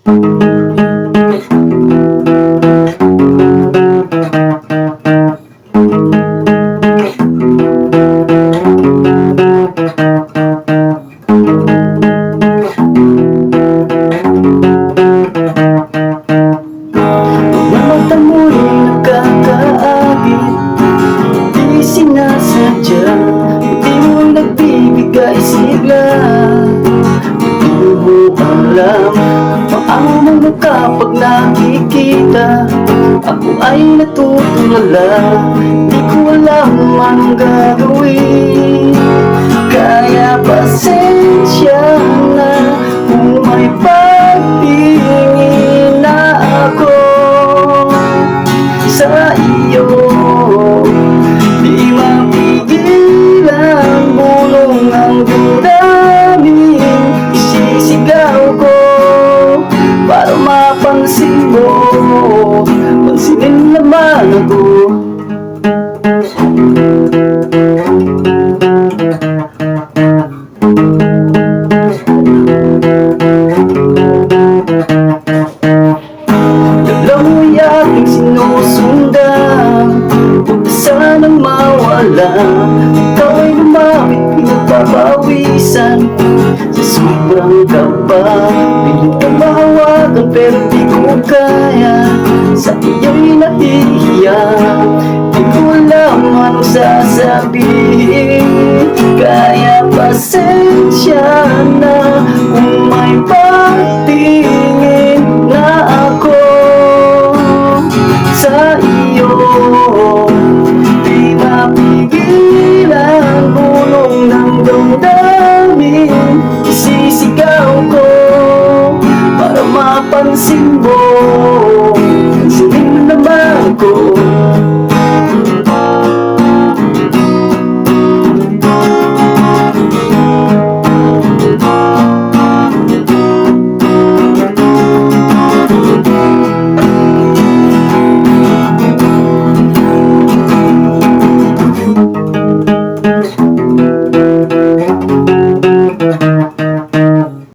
Mata mo'y nakakaakit, di sinasadya, di mo nagbibigay sigla. Di mo alam, paano mo kapag nakikita ako ay natutulala. Di ko alam anong gagawin, kaya pasensya na kung may pagtingin na ako sa iyo. Di mapigilan, bulong ang damdamin, isisigaw ko para mapansin mo, pansinin naman ako. Dalaw'y aking sinusundan, huwag ka sanang mawala. Ikaw ay lumapit, pinagpapawisan sa sobrang kaba. Pilit ka mahawakan pero di ko kaya, sa iyo'y nahihiya. Di ko alam anong sasabihin.